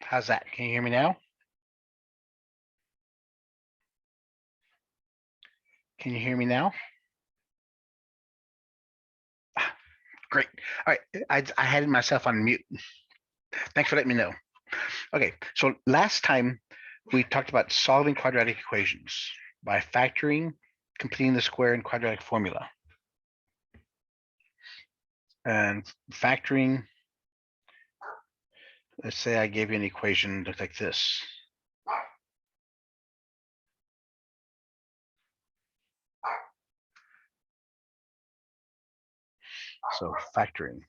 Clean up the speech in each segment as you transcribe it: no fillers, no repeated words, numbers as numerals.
How's that? Can you hear me now? Can you hear me now? Ah, great. All right. I had myself on mute. Thanks for letting me know. Okay. So last time we talked about solving quadratic equations by factoring, completing the square and quadratic formula. And factoring, let's say I gave you an equation that looks like this. So factoring.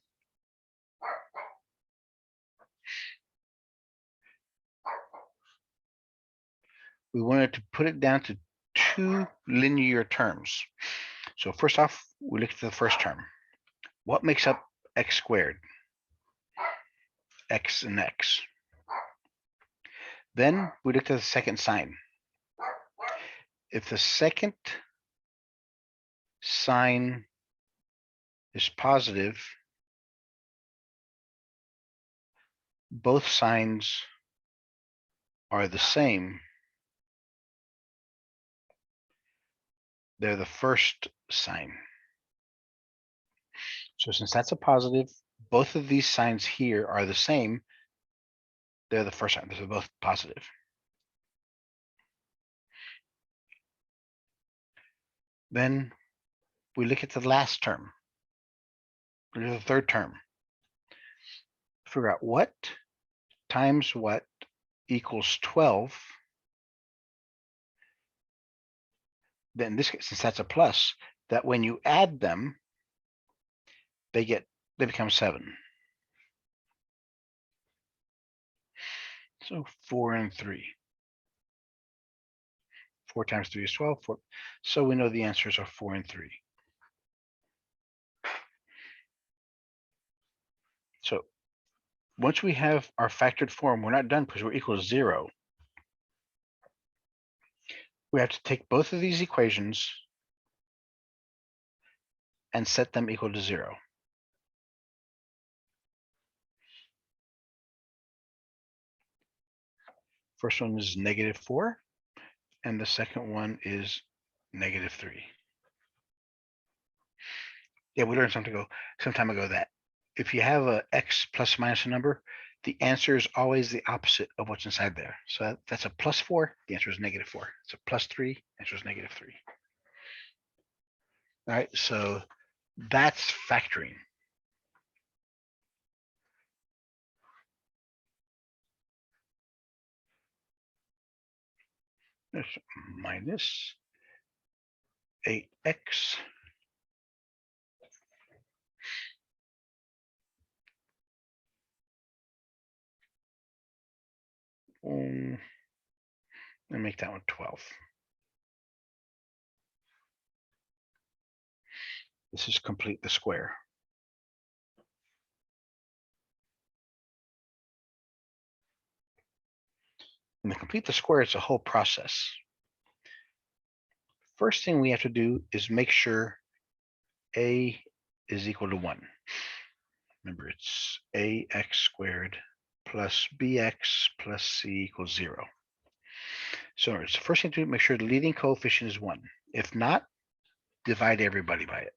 We wanted to put it down to two linear terms. So first off, we look at the first term. What makes up x squared? X and x. Then we looked at the second sign. If the second sign is positive, both signs are the same. They're the first sign. So since that's a positive, both of these signs here are the same. They're the first sign. They're both positive. Then we look at the last term. Look at the third term. Figure out what times what equals 12. Then in this case, since that's a plus, that when you add them, they become 7. So 4 and 3. 4 times 3 is 12. So we know the answers are 4 and 3. So once we have our factored form, we're not done because we're equal to 0. We have to take both of these equations and set them equal to 0. First one is -4, and the second one is -3. Yeah, we learned some time ago that if you have a x plus minus a number, the answer is always the opposite of what's inside there. So that's a +4, the answer is -4. It's a +3, the answer is -3. All right, so that's factoring. There's minus 8x and make that one 12. This is complete the square. And to complete the square, it's a whole process. First thing we have to do is make sure a is equal to 1. Remember, it's ax squared plus bx plus c equals 0. So it's the first thing to do, make sure the leading coefficient is 1. If not, divide everybody by it.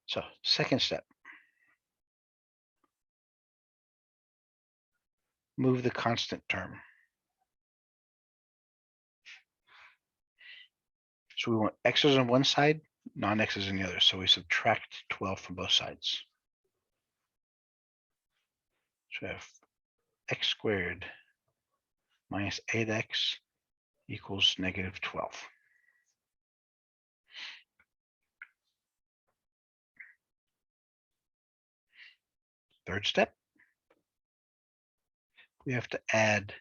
So second step, move the constant term. So we want x's on one side, non-x's on the other. So we subtract 12 from both sides. So we have x squared minus 8x equals -12. Third step, we have to add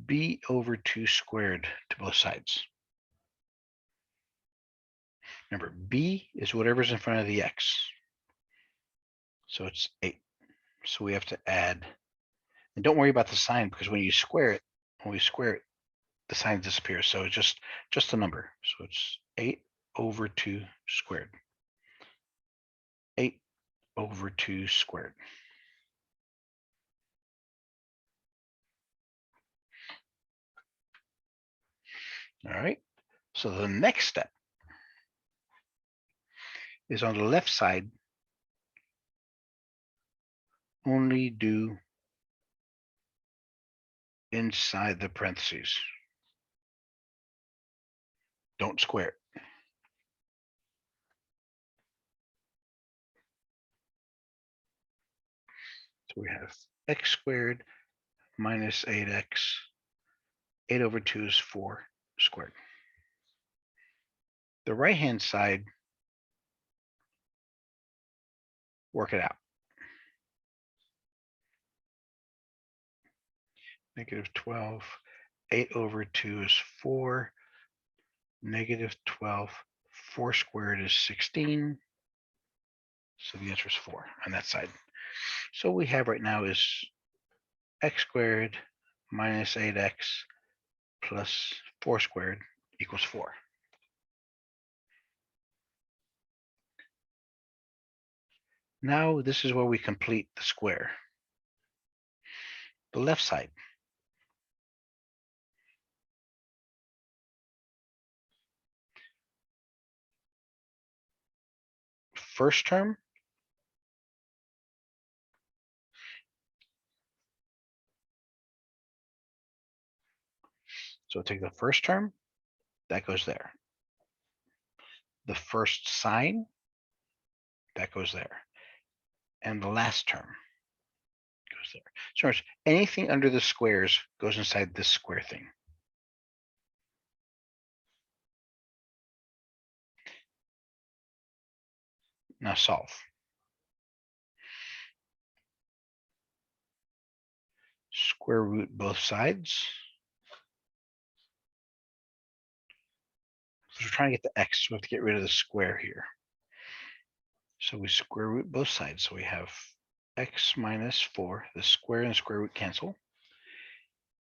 b over 2 squared to both sides. Remember, b is whatever's in front of the x. So it's 8. So we have to add, and don't worry about the sign because when we square it, the sign disappears. So it's just a number. So it's 8 over 2 squared. 8 over 2 squared. All right. So the next step is on the left side, only do inside the parentheses. Don't square it. So we have x squared minus 8x. 8 over 2 is 4 squared. The right-hand side, work it out. Negative 12. 8 over 2 is 4. Negative 12. 4 squared is 16. So the answer is 4 on that side. So what we have right now is x squared minus 8x plus 4 squared equals 4. Now this is where we complete the square. The left side. First term. So take the first term, that goes there. The first sign, that goes there. And the last term goes there. So in other words, anything under the squares goes inside this square thing. Now solve. Square root both sides. So we're trying to get the x, so we have to get rid of the square here. So we square root both sides. So we have x minus 4, the square and square root cancel,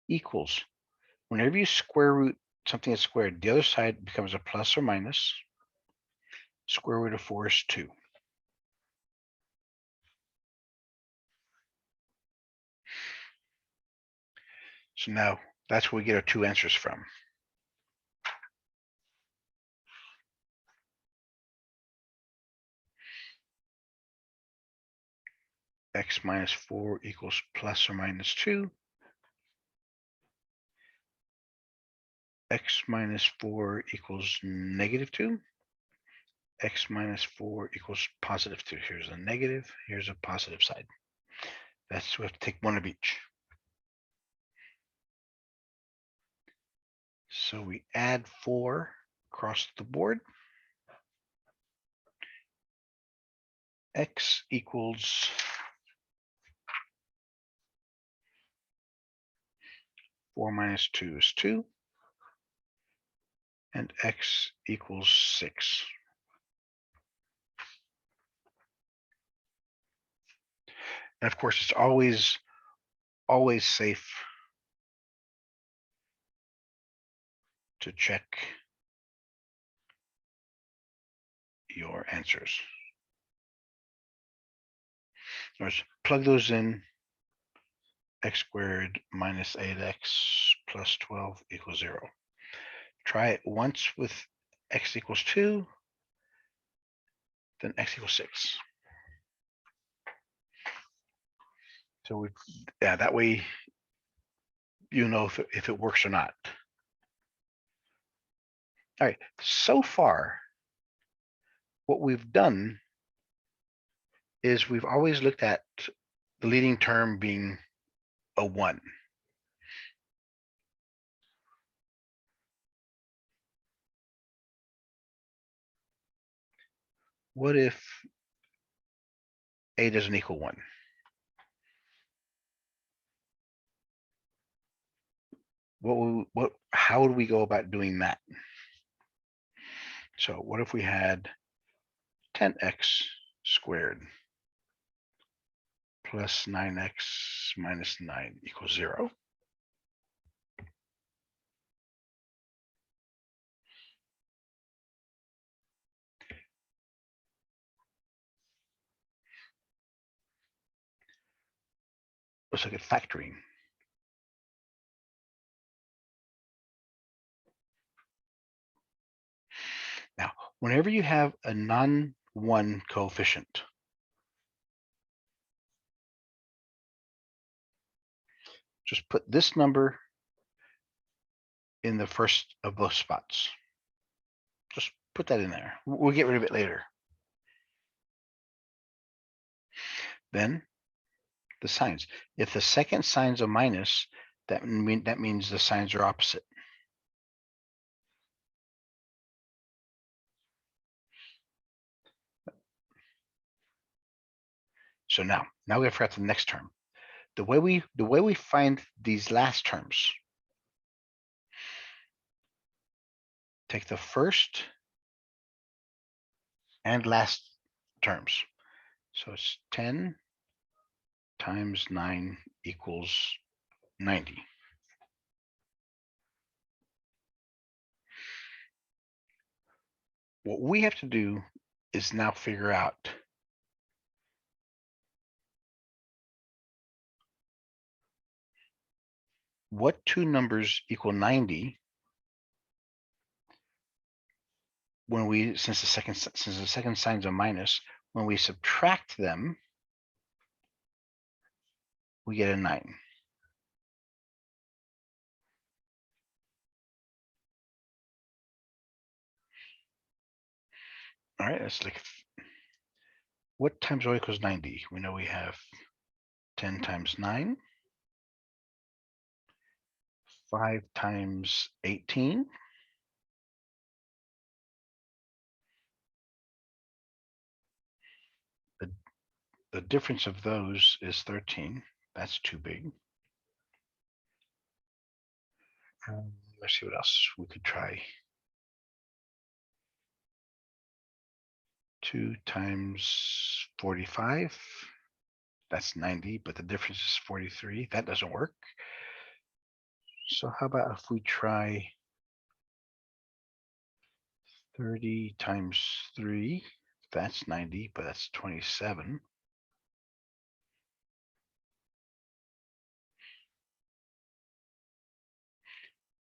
equals, whenever you square root something that's squared, the other side becomes a plus or minus. Square root of 4 is 2. So now that's where we get our two answers from. X minus 4 equals plus or minus 2. X minus 4 equals negative 2. X minus 4 equals positive 2. Here's a negative, here's a positive side. That's, we have to take one of each. So we add 4 across the board. X equals 4 minus 2 is 2. And x equals 6. And of course, it's always safe to check your answers. Let's plug those in. X squared minus 8x plus 12 equals 0. Try it once with x equals 2, then x equals 6. So that way you know if it works or not. All right, so far, what we've done is we've always looked at the leading term being a 1. What if a doesn't equal 1? How would we go about doing that? So what if we had 10x squared plus 9x minus 9 equals 0? Let's look at factoring. Whenever you have a non-1 coefficient, just put this number in the first of both spots. Just put that in there. We'll get rid of it later. Then the signs. If the second sign's a minus, that means the signs are opposite. So now we have forgot the next term. The way we find these last terms, take the first and last terms. So it's 10 times 9 equals 90. What we have to do is now figure out what two numbers equal 90 when we, since the second sign's a minus, when we subtract them, we get a 9. All right, let's look. What times y equals 90? We know we have 10 times 9, 5 times 18, the difference of those is 13. That's too big. Let's see what else we could try. 2 times 45, that's 90, but the difference is 43. That doesn't work. So how about if we try 30 times 3, that's 90, but that's 27.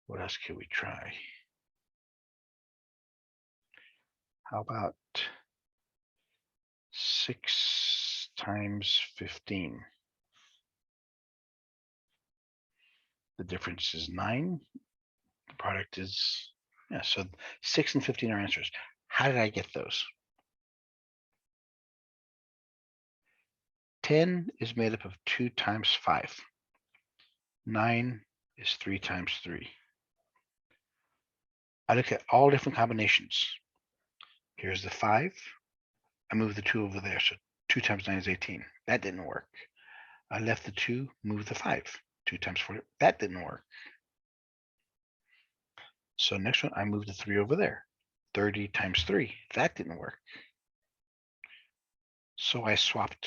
What else can we try? How about 6 times 15? The difference is 9. The product is, yeah, so 6 and 15 are answers. How did I get those? 10 is made up of 2 times 5. 9 is 3 times 3. I look at all different combinations. Here's the 5. I moved the 2 over there, so 2 times 9 is 18. That didn't work. I left the 2, moved the 5. 2 times 4, that didn't work. So next one, I moved the 3 over there. 30 times 3, that didn't work. So I swapped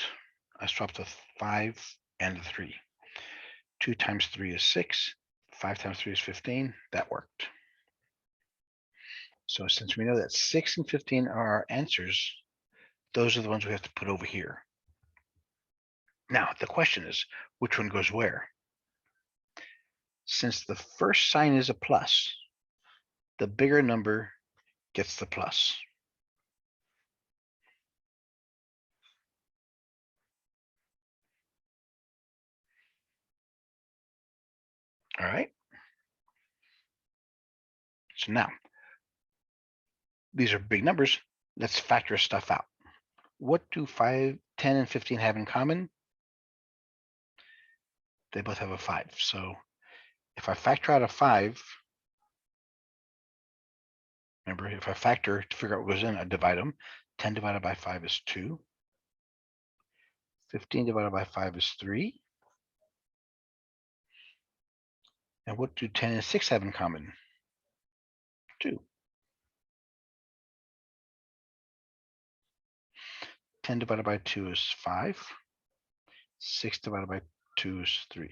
the 5 and the 3. 2 times 3 is 6. 5 times 3 is 15. That worked. So since we know that 6 and 15 are our answers, those are the ones we have to put over here. Now, the question is, which one goes where? Since the first sign is a plus, the bigger number gets the plus. All right. So now, these are big numbers. Let's factor stuff out. What do 5, 10, and 15 have in common? They both have a 5. So if I factor out a 5, remember, if I factor to figure out what goes in, I divide them. 10 divided by 5 is 2. 15 divided by 5 is 3. And what do 10 and 6 have in common? 2. 10 divided by 2 is 5. 6 divided by 2 is 3.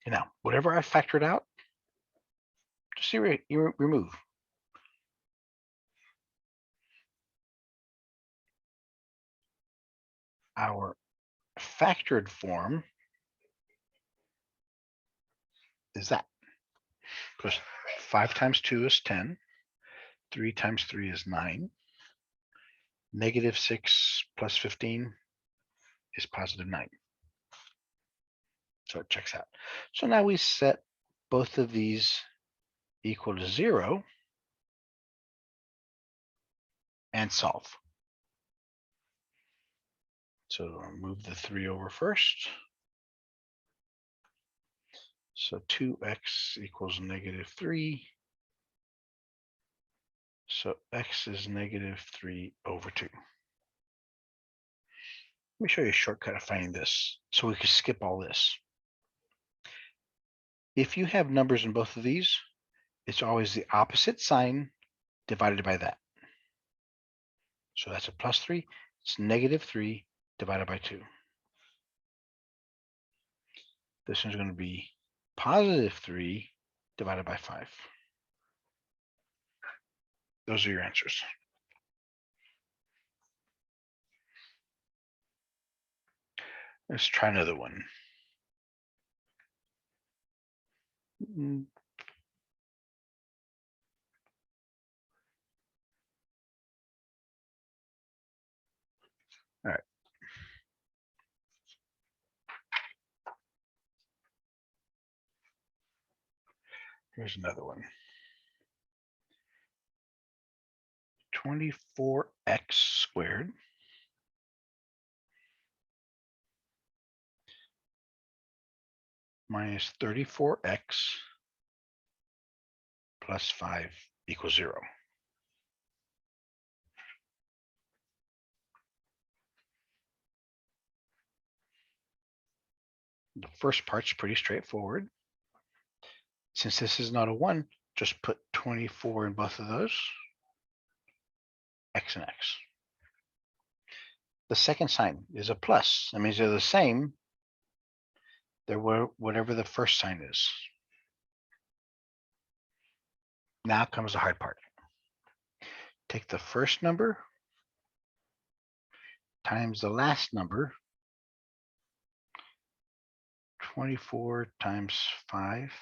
And now, whatever I factored out, just remove. Our factored form is that. Because 5 times 2 is 10. 3 times 3 is 9. Negative 6 plus 15 is positive 9. So it checks out. So now we set both of these equal to 0 and solve. So I'll move the 3 over first. So 2x equals negative 3. So x is negative 3 over 2. Let me show you a shortcut of finding this so we can skip all this. If you have numbers in both of these, it's always the opposite sign divided by that. So that's a plus 3. It's negative 3 divided by 2. This one's going to be positive 3 divided by 5. Those are your answers. Let's try another one. All right. Here's another one. 24x squared minus 34x plus 5 equals 0. The first part's pretty straightforward. Since this is not a 1, just put 24 in both of those, x and x. The second sign is a plus. That means they're the same. They're whatever the first sign is. Now comes the hard part. Take the first number times the last number. 24 times 5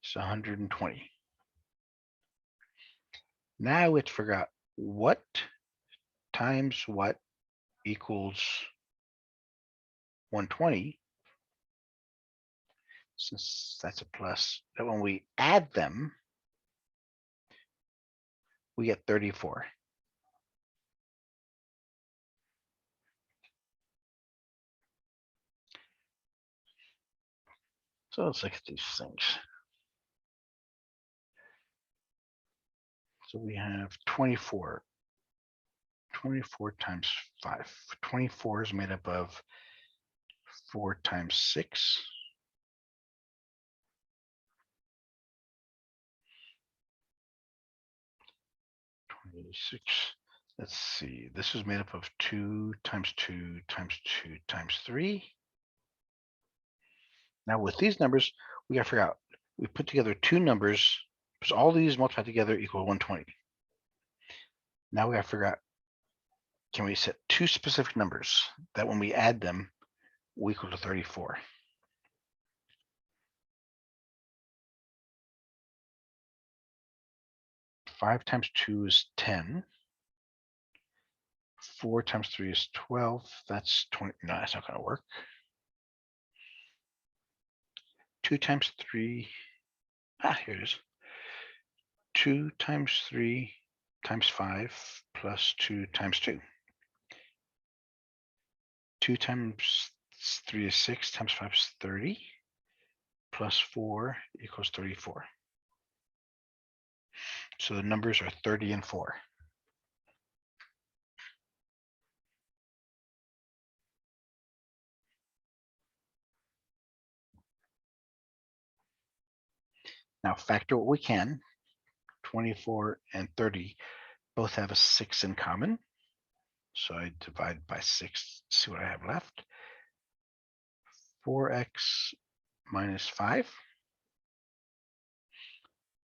is 120. Now we have to figure out what times what equals 120. Since that's a plus, that when we add them, we get 34. So let's look at these things. So we have 24. 24 times 5. 24 is made up of 4 times 6. 26. Let's see. This is made up of 2 times 2 times 2 times 3. Now with these numbers, we got to figure out. We put together two numbers, because all these multiplied together equal 120. Now we got to figure out, can we set two specific numbers that when we add them, will equal to 34? Five times 2 is 10. 4 times 3 is 12. That's 20. No, that's not going to work. 2 times 3. Here it is. 2 times 3 times 5 plus 2 times 2. 2 times 3 is 6 times 5 is 30 plus 4 equals 34. So the numbers are 30 and 4. Now factor what we can. 24 and 30 both have a 6 in common. So I divide by 6 to see what I have left. 4x minus 5.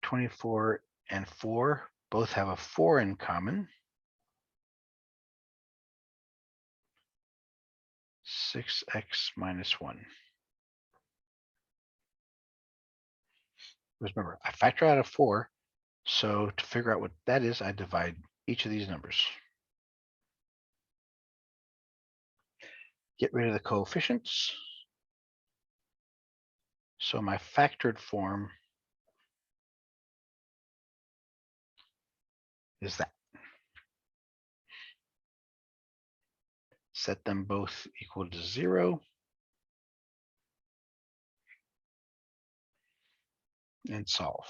24 and 4 both have a 4 in common. 6x minus 1. Remember, I factor out of 4. So to figure out what that is, I divide each of these numbers. Get rid of the coefficients. So my factored form is that. Set them both equal to 0. And solve.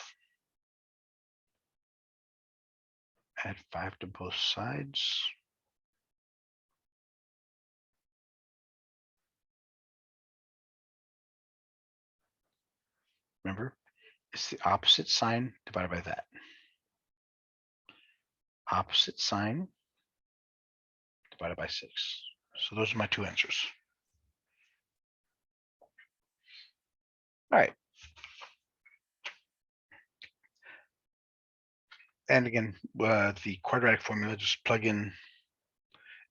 Add 5 to both sides. Remember, it's the opposite sign divided by that. Opposite sign divided by 6. So those are my two answers. All right. And again, the quadratic formula, just plug in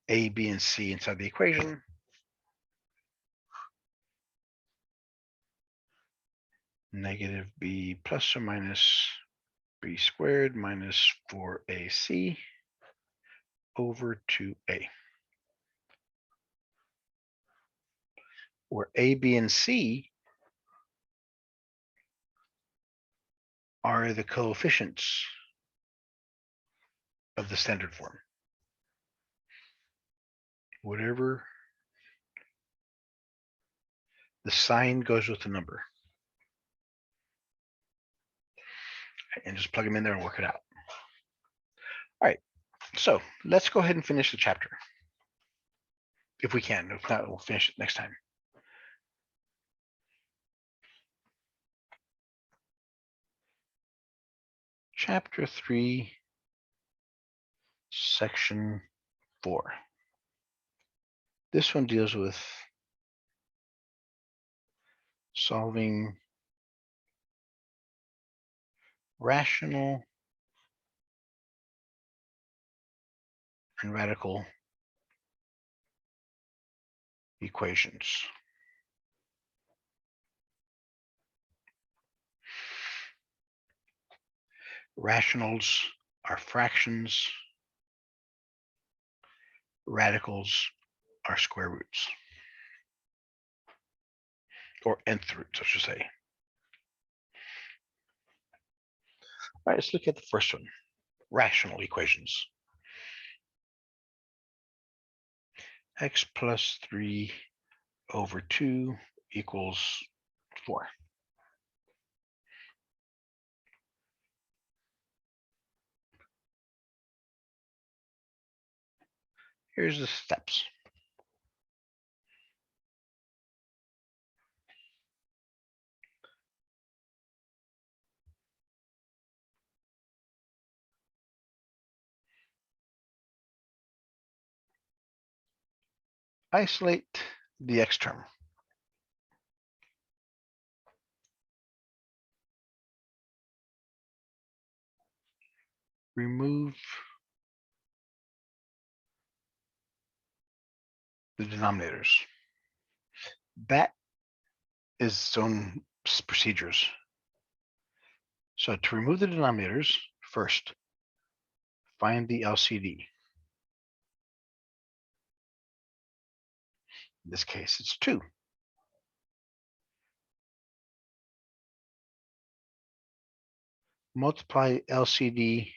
A, B, and C inside the equation. Negative B plus or minus B squared minus 4AC over 2A. Where A, B, and C are the coefficients of the standard form. Whatever the sign goes with the number. And just plug them in there and work it out. All right, so let's go ahead and finish the chapter. If we can, if not, we'll finish it next time. Chapter 3, section 4. This one deals with solving rational and radical equations. Rationals are fractions. Radicals are square roots. Or nth roots, I should say. All right, let's look at the first one. Rational equations. X plus 3 over 2 equals 4. Here's the steps. Isolate the x term. Remove the denominators. That is its own procedures. So to remove the denominators, first, find the LCD. In this case, it's 2. Multiply LCD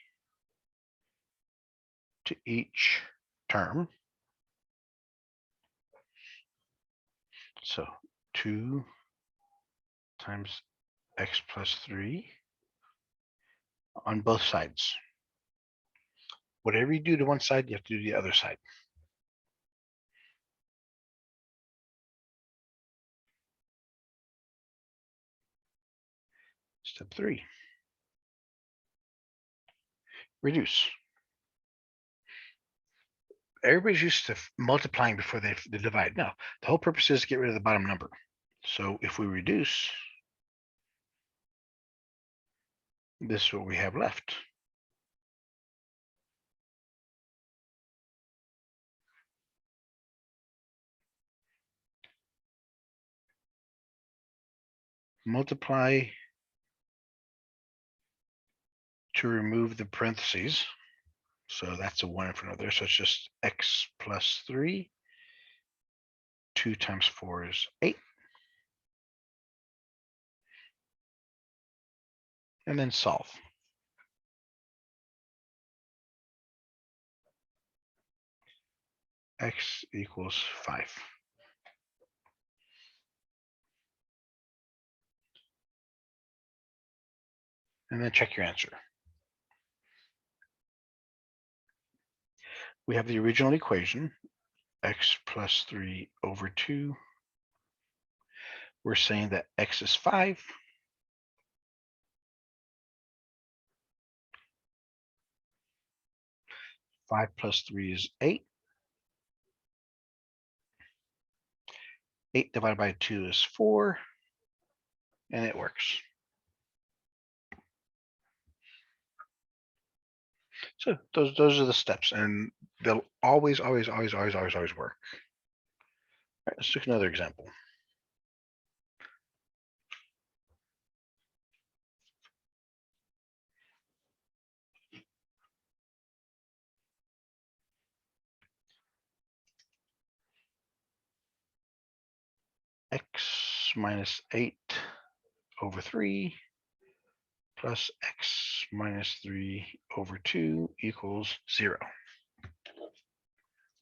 to each term. So 2 times x plus 3 on both sides. Whatever you do to one side, you have to do the other side. Step 3. Reduce. Everybody's used to multiplying before they divide. No, the whole purpose is to get rid of the bottom number. So if we reduce, this is what we have left. Multiply to remove the parentheses. So that's a 1 in front of there. So it's just x plus 3. 2 times 4 is 8. And then solve. X equals 5. And then check your answer. We have the original equation, x plus 3 over 2. We're saying that x is 5. 5 plus 3 is 8. 8 divided by 2 is 4. And it works. So those are the steps, and they'll always work. All right, let's take another example. X minus 8 over 3 plus x minus 3 over 2 equals 0.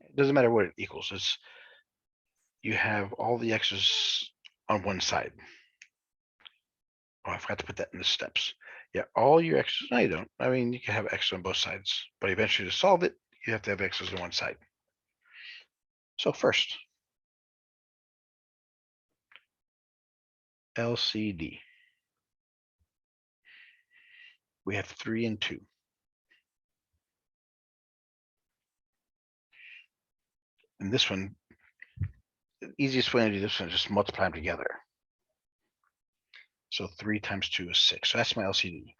It doesn't matter what it equals. It's you have all the x's on one side. Oh, I forgot to put that in the steps. Yeah, all your x's. No, you don't. I mean, you can have x on both sides, but eventually to solve it, you have to have x's on one side. So first, LCD. We have 3 and 2. And this one, the easiest way to do this one is just multiply them together. So 3 times 2 is 6. So that's my LCD.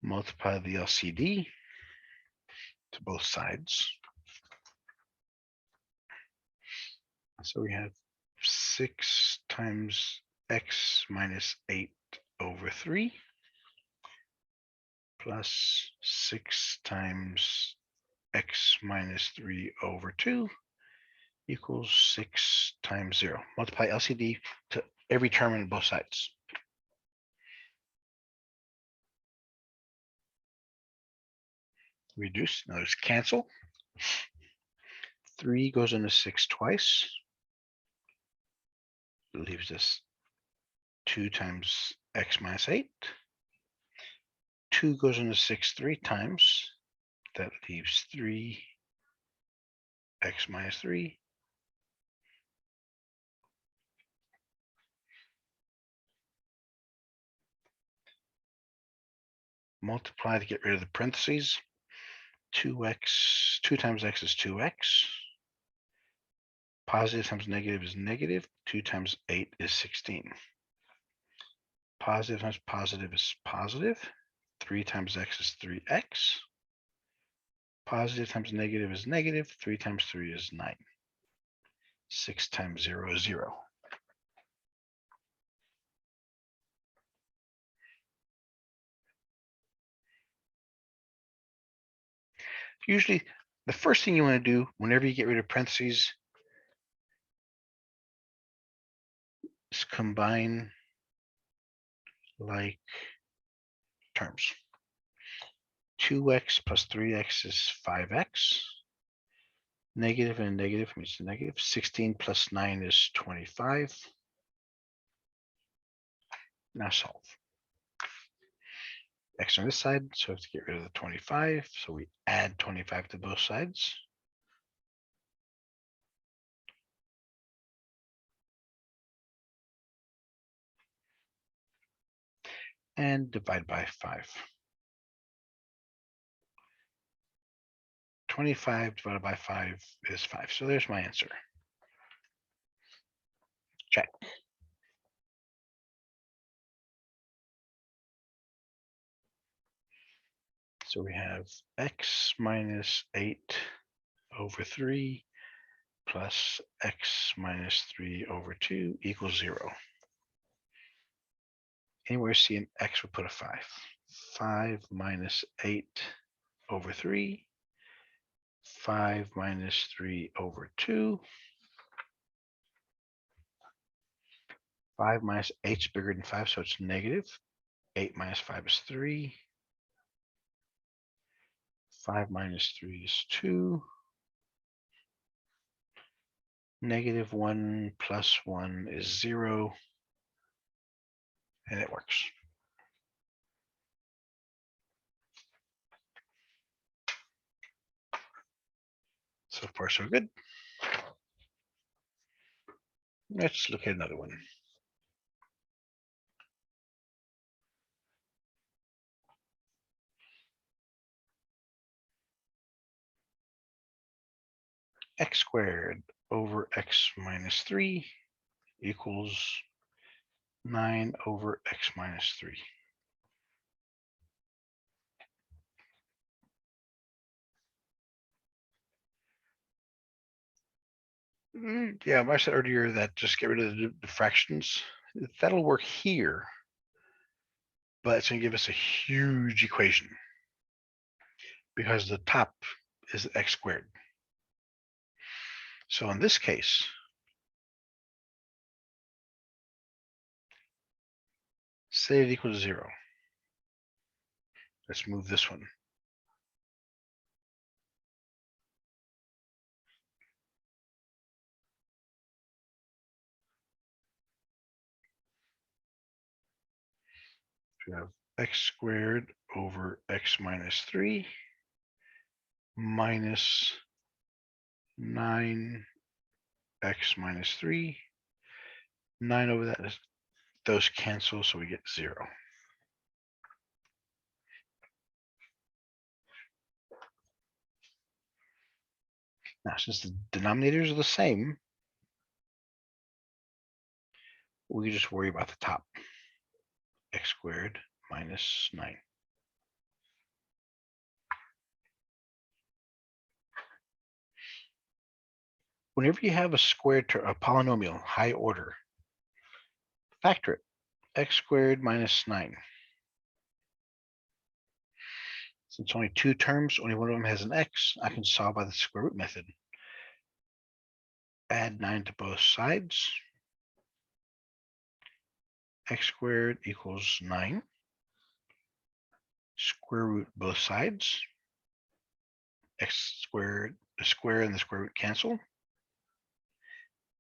Multiply the LCD to both sides. So we have 6 times x minus 8 over 3 plus 6 times x minus 3 over 2 equals 6 times 0. Multiply LCD to every term on both sides. Reduce, now there's cancel. 3 goes into 6 twice. It leaves us 2 times x minus 8. 2 goes into 6 3 times. That leaves 3 x minus 3. Multiply to get rid of the parentheses. 2x, 2 times x is 2x. Positive times negative is negative. 2 times 8 is 16. Positive times positive is positive. 3 times x is 3x. Positive times negative is negative. 3 times 3 is 9. 6 times 0 is 0. Usually, the first thing you want to do whenever you get rid of parentheses is combine like terms. 2x plus 3x is 5x. Negative and negative means negative. 16 plus 9 is 25. Now solve. X on this side, so we have to get rid of the 25. So we add 25 to both sides. And divide by 5. 25 divided by 5 is 5. So there's my answer. Check. So we have x minus 8 over 3 plus x minus 3 over 2 equals 0. Anywhere see an x, we'll put a 5. 5 minus 8 over 3. 5 minus 3 over 2. 5 minus 8 is bigger than 5, so it's negative. 8 minus 5 is 3. 5 minus 3 is 2. Negative 1 plus 1 is 0. And it works. So far, so good. Let's look at another one. X squared over x minus 3 equals 9 over x minus 3. Yeah, I said earlier that just get rid of the fractions. That'll work here, but it's going to give us a huge equation because the top is x squared. So in this case, say it equals 0. Let's move this one. We have x squared over x minus 3 minus 9x minus 3. 9 over that, those cancel, so we get 0. Now, since the denominators are the same, we can just worry about the top. X squared minus 9. Whenever you have a squared term, a polynomial, high order, factor it. X squared minus 9. Since only 2 terms, only one of them has an x, I can solve by the square root method. Add 9 to both sides. X squared equals 9. Square root both sides. X squared, the square and the square root cancel.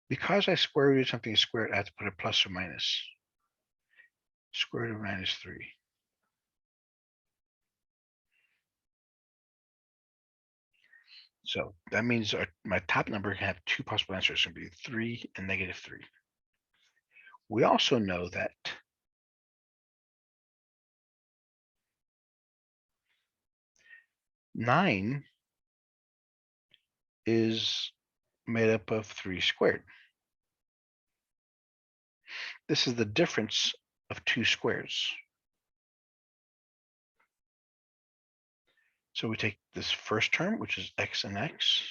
Because I square rooted something squared, I have to put a plus or minus. Square root of minus 3. So that means my top number can have 2 possible answers. It's going to be 3 and negative 3. We also know that nine is made up of 3 squared. This is the difference of 2 squares. So we take this first term, which is x and x,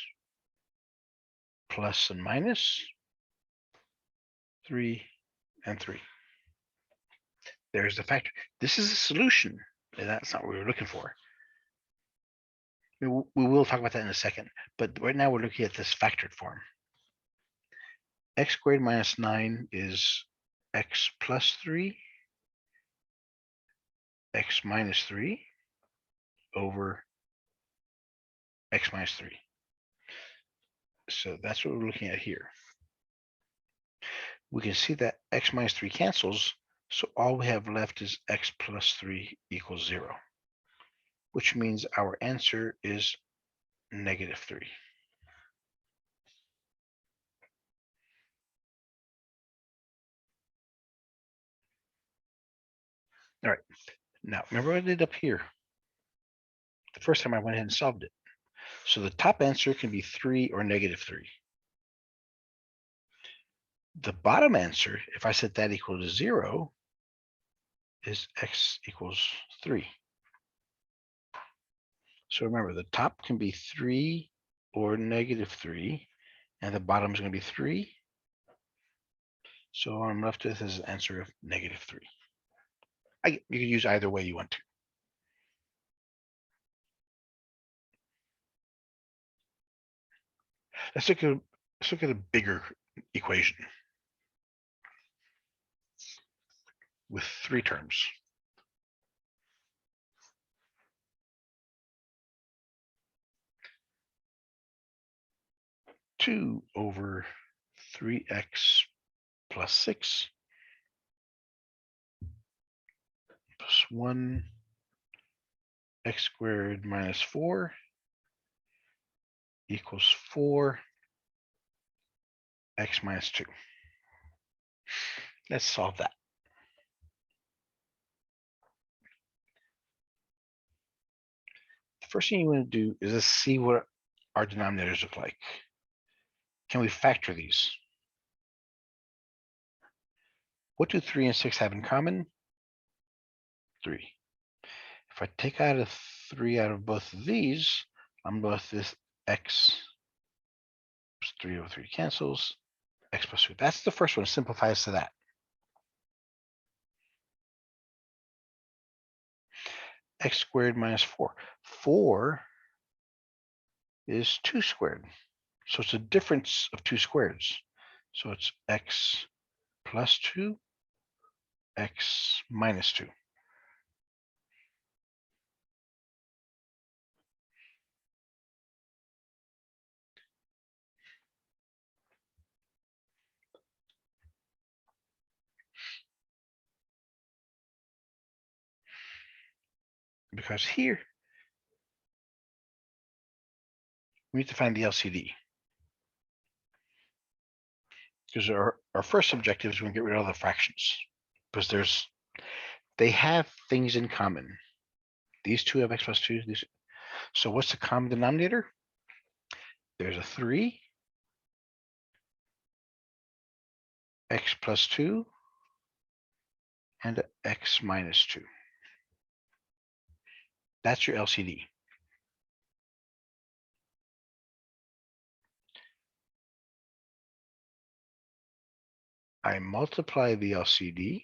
plus and minus, 3 and 3. There's the factor. This is a solution. And that's not what we were looking for. We will talk about that in a second. But right now we're looking at this factored form. X squared minus 9 is x plus 3, x minus 3 over x minus 3. So that's what we're looking at here. We can see that x minus 3 cancels, so all we have left is x plus 3 equals 0, which means our answer is negative 3. All right, now remember what I did up here? The first time I went ahead and solved it. So the top answer can be 3 or negative 3. The bottom answer, if I set that equal to 0, is x equals 3. So remember, the top can be 3 or negative 3, and the bottom is going to be 3. So I'm left with is an answer of negative 3. You can use either way you want to. Let's look at a bigger equation with 3 terms. 2 over 3x plus 6 plus 1 x squared minus 4 equals 4 x minus 2. Let's solve that. The first thing you want to do is let's see what our denominators look like. Can we factor these? What do 3 and 6 have in common? 3. If I take out a 3 out of both of these, I'm left with x plus 3 over 3 cancels, x plus 2. That's the first one. Simplifies to that. X squared minus 4. 4 is 2 squared. So it's a difference of 2 squareds. So it's x plus 2, x minus 2. Because here, we need to find the LCD. Because our first objective is we get rid of all the fractions. Because they have things in common. These two have x plus 2. So what's the common denominator? There's a 3, x plus 2, and x minus 2. That's your LCD. I multiply the LCD.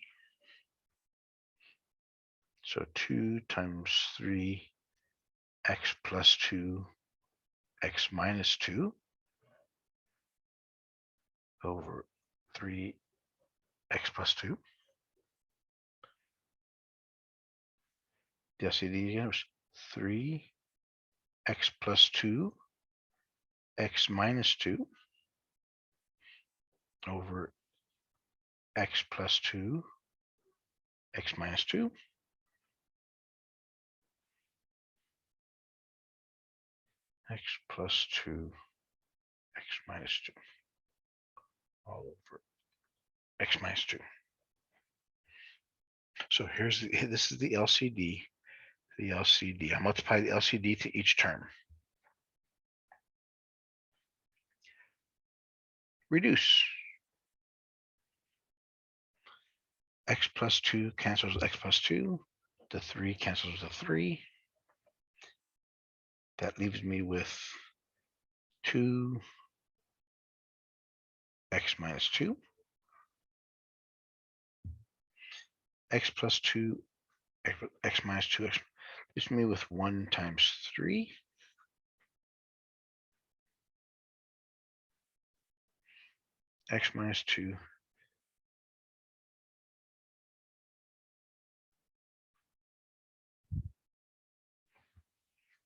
So 2 times 3, x plus 2, x minus 2 over 3, x plus 2. The LCD is 3, x plus 2, x minus 2 over x plus 2, x minus 2. X plus 2, x minus 2, all over x minus 2. So this is the LCD. The LCD. I multiply the LCD to each term. Reduce. X plus 2 cancels with x plus 2. The 3 cancels with the 3. That leaves me with 2 x minus 2. X plus 2, x minus 2, x leaves me with 1 times 3. X minus 2.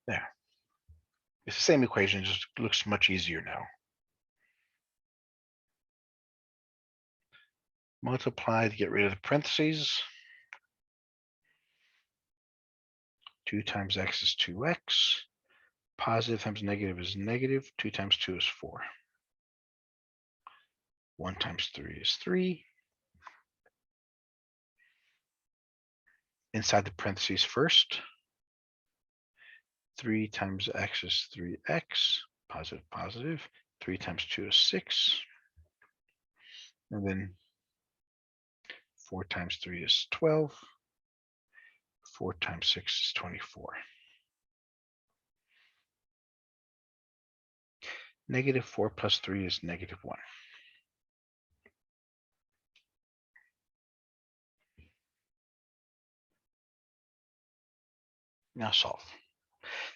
There. It's the same equation, just looks much easier now. Multiply to get rid of the parentheses. 2 times x is 2x. Positive times negative is negative. 2 times 2 is 4. 1 times 3 is 3. Inside the parentheses first. 3 times x is 3x. Positive, positive. 3 times 2 is 6. And then 4 times 3 is 12. 4 times 6 is 24. Negative 4 plus 3 is negative 1. Now solve.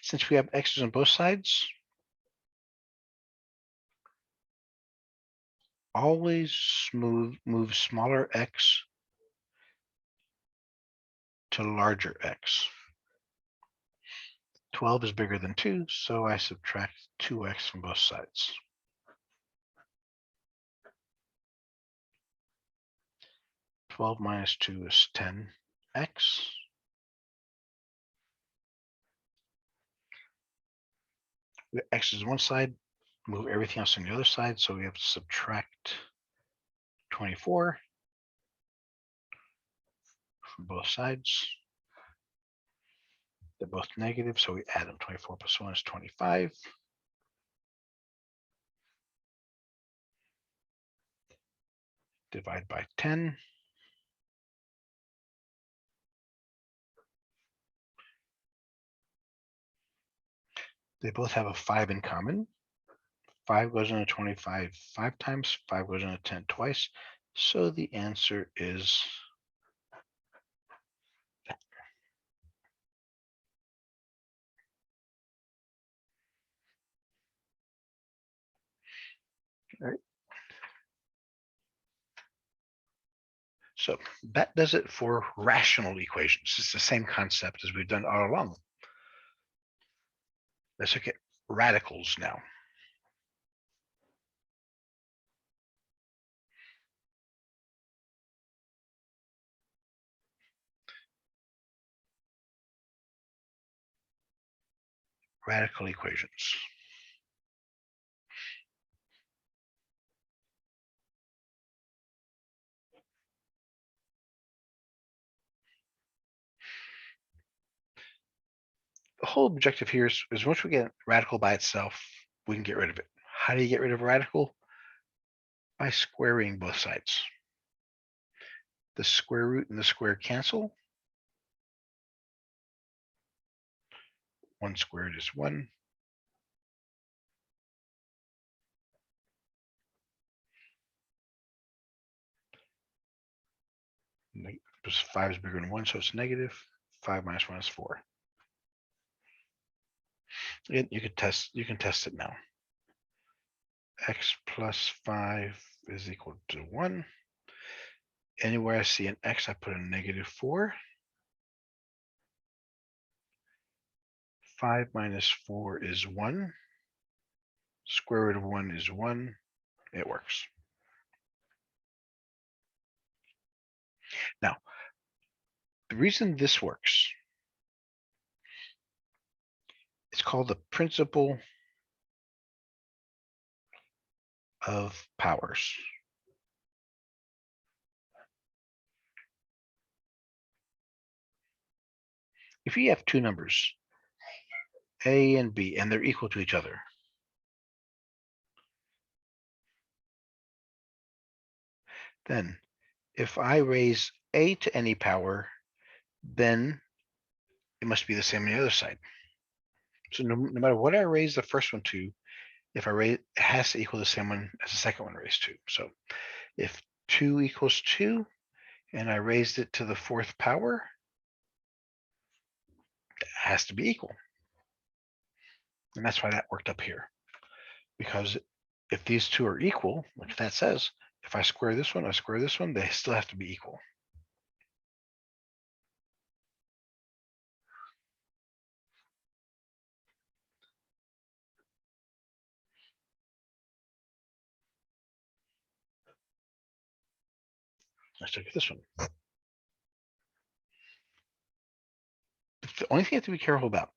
Since we have x's on both sides, always move smaller x to larger x. 12 is bigger than 2, so I subtract 2x from both sides. Twelve minus 2 is 10x. X is one side, move everything else on the other side, so we have to subtract 24 from both sides. They're both negative, so we add them. 24 plus 1 is 25. Divide by 10. They both have a 5 in common. 5 goes into 25 5 times, 5 goes into 10 twice. So the answer is that. All right. So that does it for rational equations. It's the same concept as we've done all along. Let's look at radicals now. Radical equations. The whole objective here is once we get a radical by itself, we can get rid of it. How do you get rid of a radical? By squaring both sides. The square root and the square cancel. 1 squared is 1. Because 5 is bigger than 1, so it's negative. 5 minus 1 is 4. And you can test it now. X plus 5 is equal to 1. Anywhere I see an x, I put a negative 4. 5 minus 4 is 1. Square root of 1 is 1. It works. Now, the reason this works, it's called the principle of powers. If you have two numbers, a and b, and they're equal to each other, then if I raise a to any power, then it must be the same on the other side. So no matter what I raise the first one to, if I raise, it has to equal the same one as the second one raised to. So if 2 equals 2, and I raised it to the 4th power, it has to be equal. And that's why that worked up here. Because if these two are equal, like that says, if I square this one, I square this one, they still have to be equal. Let's look at this one. The only thing you have to be careful about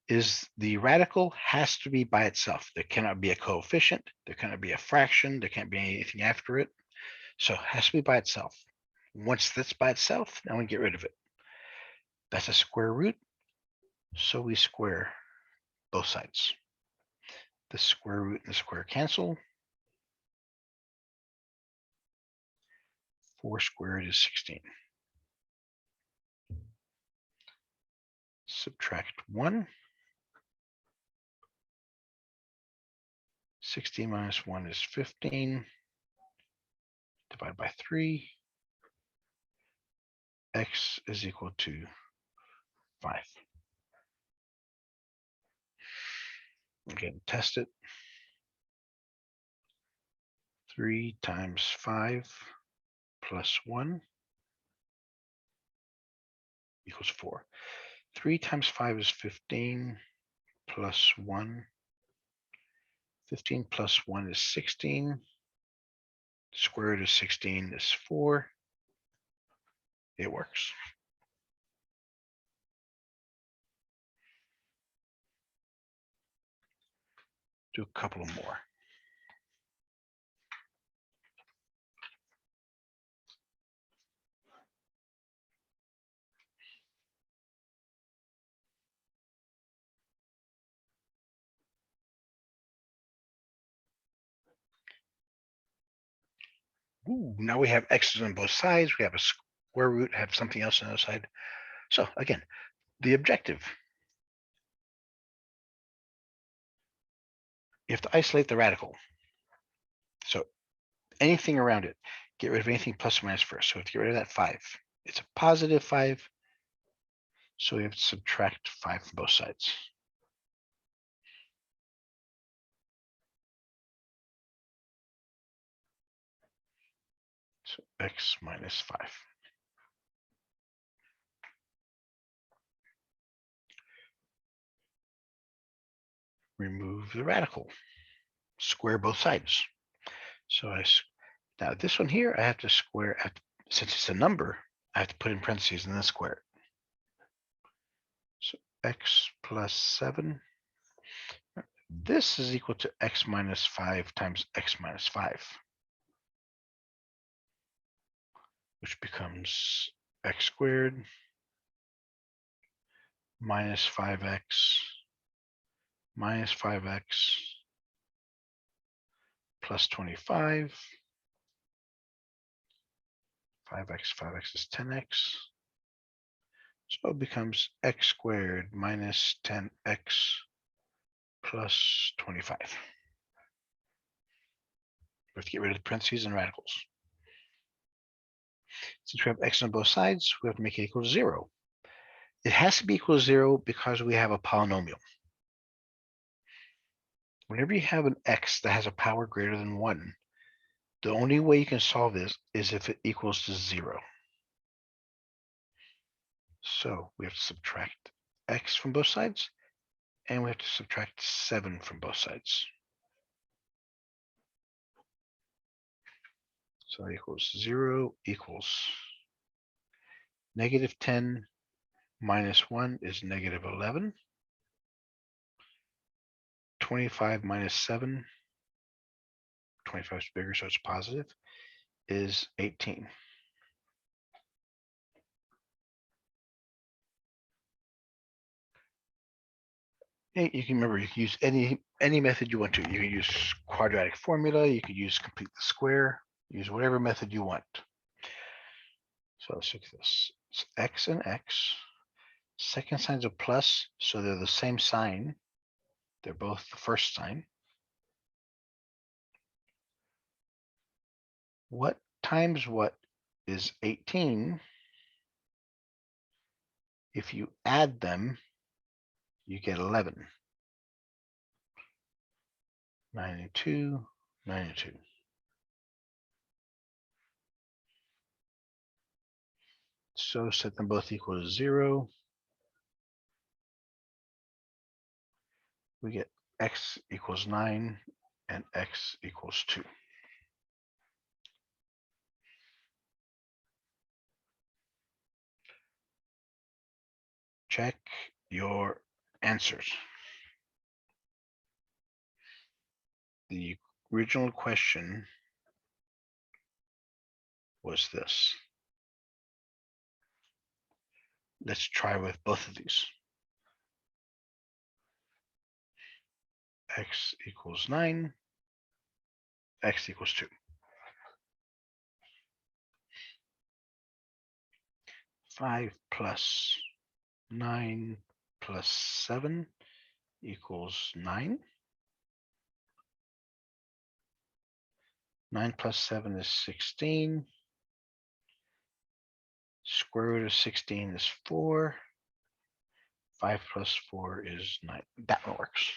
is the radical has to be by itself. There cannot be a coefficient, there cannot be a fraction, there can't be anything after it. So it has to be by itself. Once that's by itself, now we get rid of it. That's a square root, so we square both sides. The square root and the square cancel. 4 squared is 16. Subtract 1. 16 minus 1 is 15. Divide by 3. X is equal to 5. Again, test it. 3 times 5 plus 1 equals 4. 3 times 5 is 15 plus 1. 15 plus 1 is 16. Square root of 16 is 4. It works. Do a couple more. Ooh, now we have x's on both sides. We have a square root, have something else on the other side. So again, the objective. You have to isolate the radical. So anything around it, get rid of anything plus or minus first. So we have to get rid of that 5. It's a positive 5. So we have to subtract 5 from both sides. So x minus 5. Remove the radical. Square both sides. So now this one here, I have to square, since it's a number, I have to put in parentheses and then square it. So x plus 7. This is equal to x minus 5 times x minus 5, which becomes x squared minus 5x minus 5x plus 25. 5x is 10x. So it becomes x squared minus 10x plus 25. We have to get rid of the parentheses and radicals. Since we have x on both sides, we have to make it equal to 0. It has to be equal to 0 because we have a polynomial. Whenever you have an x that has a power greater than 1, the only way you can solve this is if it equals to 0. So we have to subtract x from both sides, and we have to subtract 7 from both sides. So that equals 0 equals negative 10 minus 1 is negative 11. 25 minus 7, 25 is bigger, so it's positive, is 18. You can remember, you can use any method you want to. You can use quadratic formula, you could use complete the square, use whatever method you want. So let's look at this. It's x and x. Second sign's a plus, so they're the same sign. They're both the first sign. What times what is 18? If you add them, you get 11. 92, 92. So set them both equal to 0. We get x equals 9 and x equals 2. Check your answers. The original question was this. Let's try with both of these. X equals 9, x equals 2. 5 plus 9 plus 7 equals 9. 9 plus 7 is 16. Square root of 16 is 4. 5 plus 4 is 9. That one works.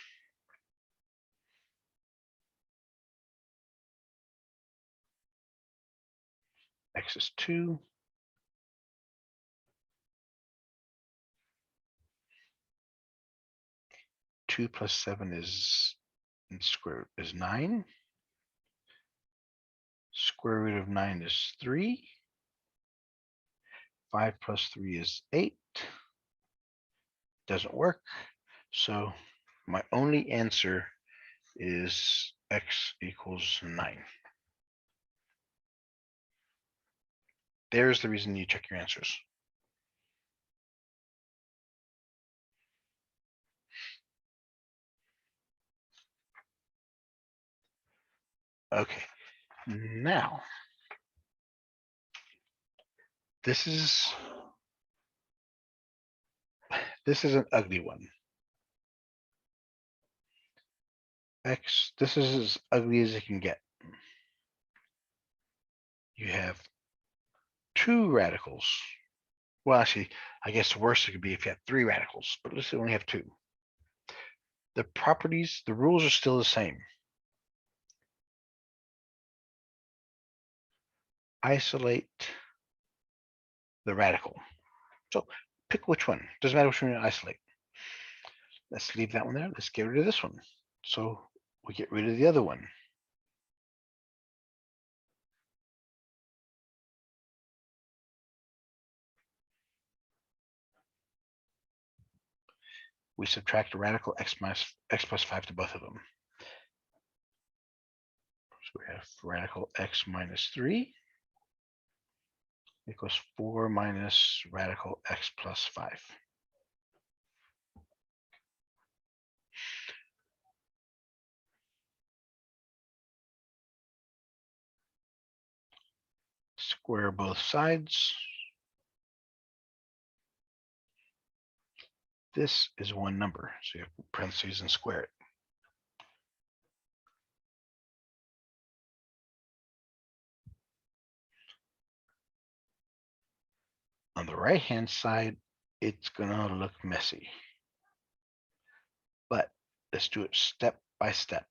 x is 2. Two plus 7 is square root is 9. Square root of 9 is 3. 5 plus 3 is 8. Doesn't work. So my only answer is x equals 9. There's the reason you check your answers. Okay, now this is an ugly one. This is as ugly as it can get. You have 2 radicals. Well, actually, I guess worse it could be if you had 3 radicals, but let's say we only have 2. The properties, the rules are still the same. Isolate the radical. So pick which one. Doesn't matter which one you isolate. Let's leave that one there. Let's get rid of this one. So we get rid of the other one. We subtract a radical x plus 5 to both of them. So we have radical x minus 3 equals 4 minus radical x plus 5. Square both sides. This is one number, so you have parentheses and square it. On the right-hand side, it's gonna look messy. But let's do it step by step.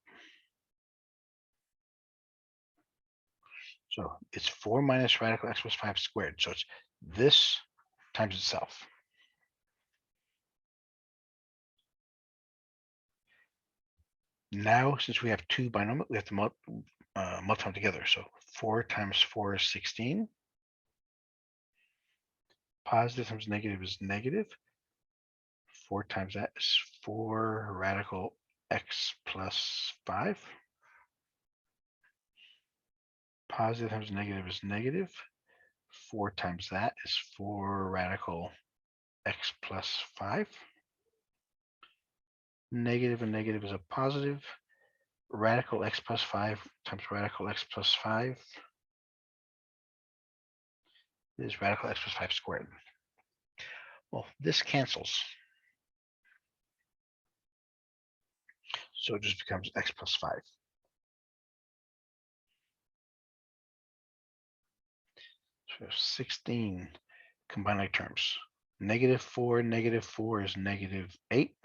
So it's 4 minus radical x plus 5 squared. So it's this times itself. Now, since we have 2 binomials, we have to multiply them together. So 4 times 4 is 16. Positive times negative is negative. 4 times that is 4 radical x plus 5. Positive times negative is negative. 4 times that is 4 radical x plus 5. Negative and negative is a positive. Radical x plus 5 times radical x plus 5 is radical x plus 5 squared. Well, this cancels. So it just becomes x plus 5. So we have 16 combined like terms. Negative 4 is negative 8.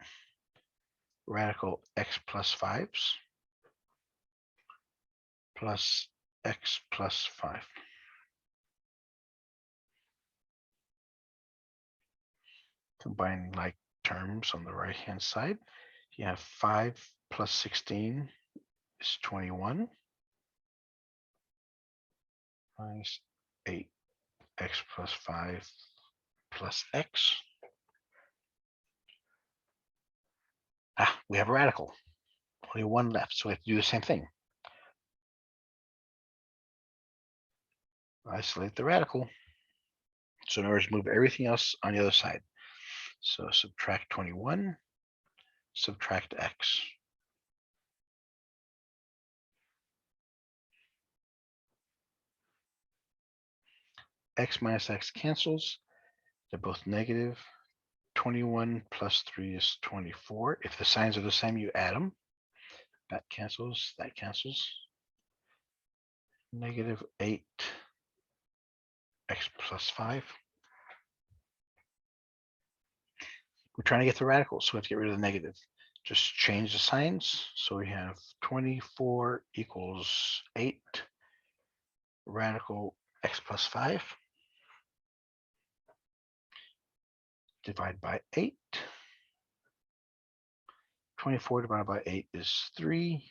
Radical x plus 5s plus x plus 5. Combining like terms on the right hand side, you have 5 plus 16 is 21 minus 8 x plus 5 plus x. We have a radical. Only one left, so we have to do the same thing. Isolate the radical. So in order to move everything else on the other side. So subtract 21, subtract x. X minus x cancels. They're both negative. 21 plus 3 is 24. If the signs are the same, you add them. That cancels, that cancels. Negative 8 x plus 5. We're trying to get the radical, so we have to get rid of the negative. Just change the signs. So we have 24 equals 8 radical x plus 5. Divide by 8. 24 divided by 8 is 3.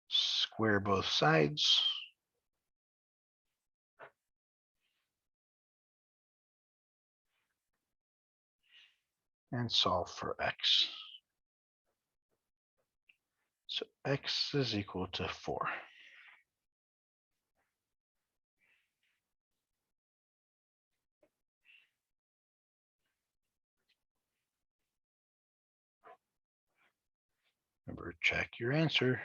Square both sides. And solve for x. So x is equal to 4. Remember, check your answer.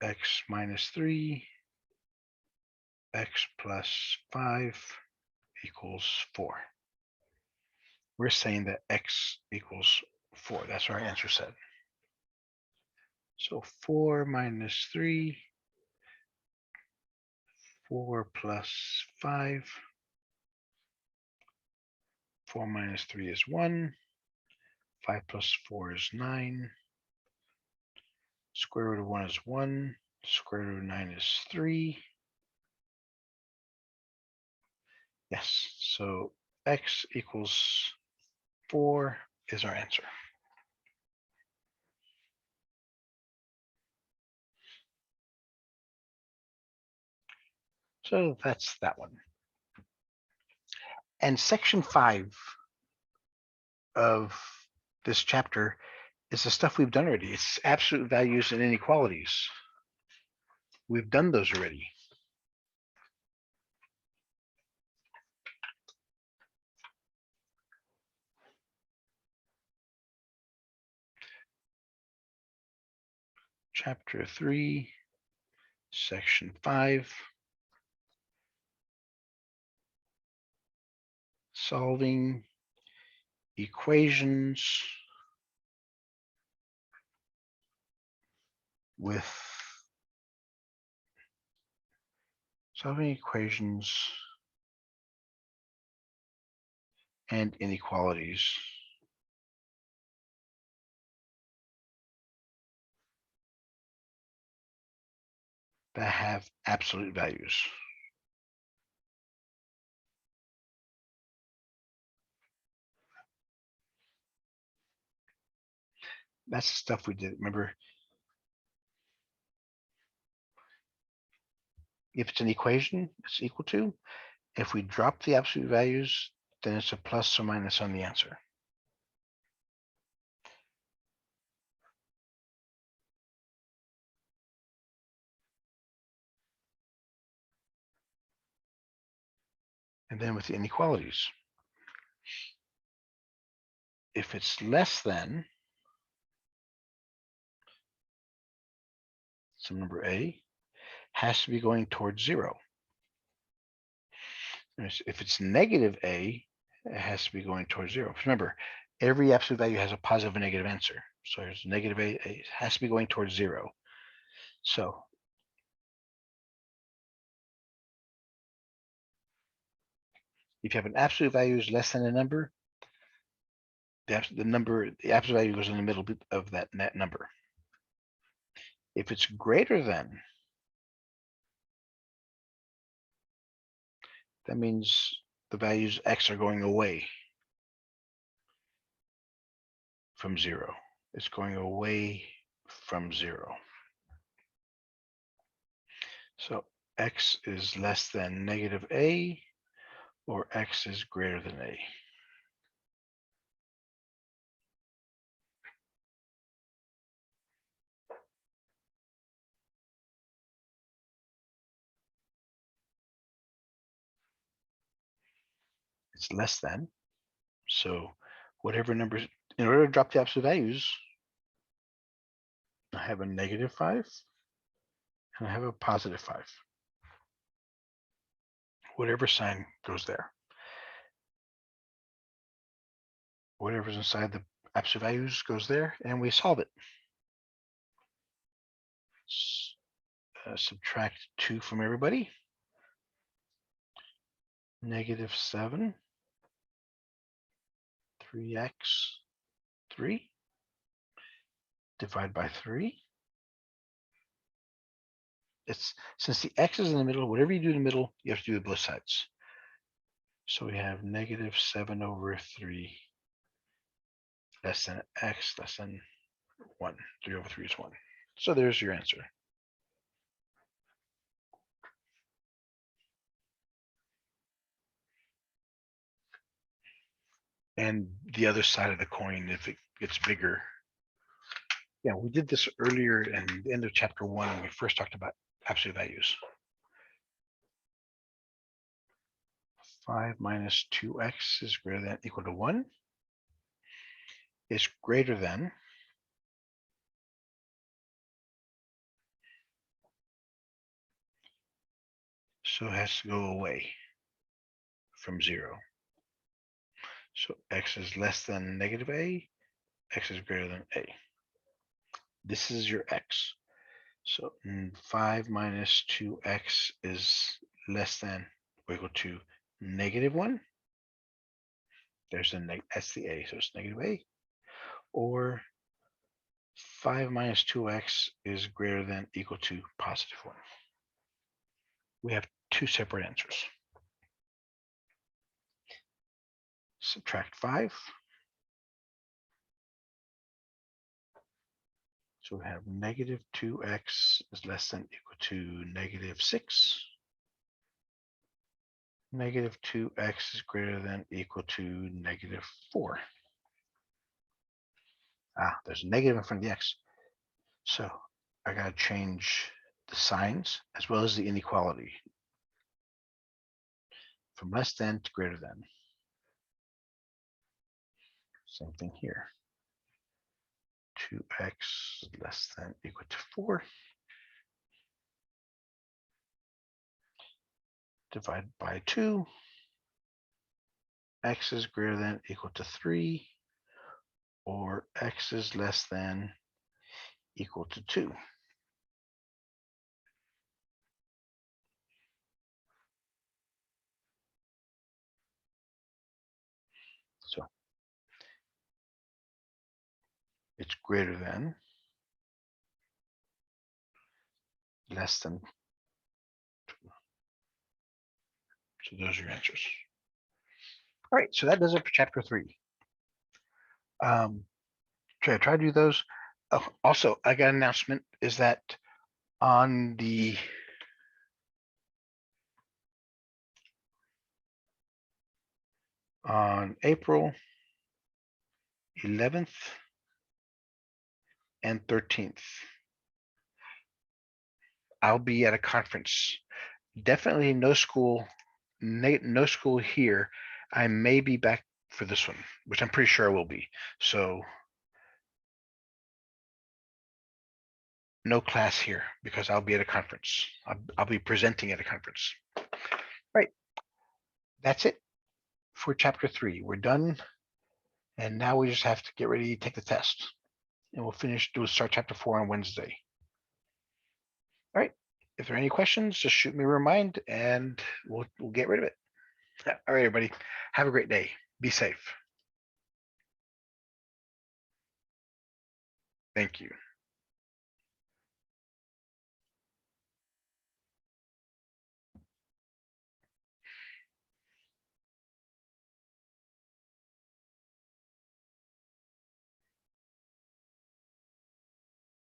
X minus 3, x plus 5 equals 4. We're saying that x equals 4. That's what our answer said. So 4 minus 3, 4 plus 5. 4 minus 3 is 1. 5 plus 4 is 9. Square root of 1 is 1. Square root of 9 is 3. Yes, so x equals 4 is our answer. So that's that one. And section 5 of this chapter is the stuff we've done already. It's absolute values and inequalities. We've done those already. Chapter 3, section 5. Solving equations with and inequalities. That have absolute values. That's the stuff we did. Remember, if it's an equation, it's equal to. If we drop the absolute values, then it's a plus or minus on the answer. And then with the inequalities, if it's less than some number A, has to be going towards 0. If it's negative A, it has to be going towards 0. Remember, every absolute value has a positive and negative answer. So there's negative A, it has to be going towards 0. So if you have an absolute value is less than a number, the absolute value goes in the middle of that number. If it's greater than, that means the values x are going away from 0. It's going away from 0. So x is less than negative A, or x is greater than A. It's less than. So whatever numbers, in order to drop the absolute values, I have a negative 5 and I have a positive 5. Whatever sign goes there. Whatever's inside the absolute values goes there, and we solve it. Subtract 2 from everybody. Negative 7. 3x 3 divide by 3. It's since the x is in the middle, whatever you do in the middle, you have to do both sides. So we have -7/3 less than x less than 1. 3/3 is 1. So there's your answer. And the other side of the coin, if it gets bigger. Yeah, we did this earlier in the end of chapter 1 when we first talked about absolute values. 5 minus 2x is greater than equal to 1 is greater than so it has to go away from 0. So x is less than -a, x is greater than a. This is your x. So 5 minus 2x is less than or equal to -1. There's that's the a, so it's -a. Or 5 minus 2x is greater than equal to +1. We have two separate answers. Subtract 5. So we have -2x is less than equal to -6. -2x is greater than equal to -4. There's a negative in front of the x. So I got to change the signs as well as the inequality from less than to greater than. Same thing here. 2x less than equal to 4. Divided by 2. X is greater than equal to 3. Or x is less than equal to 2. So it's greater than, less than 2. So those are your answers. All right, so that does it for chapter 3. Try to do those. Also, I got an announcement is that on April 11th and 13th, I'll be at a conference. Definitely no school here. I may be back for this one, which I'm pretty sure I will be. So no class here because I'll be at a conference. I'll be presenting at a conference. Right. That's it for chapter 3. We're done. And now we just have to get ready to take the test. And we'll start chapter 4 on Wednesday. All right. If there are any questions, just shoot me a remind and we'll get rid of it. All right, everybody. Have a great day. Be safe. Thank you.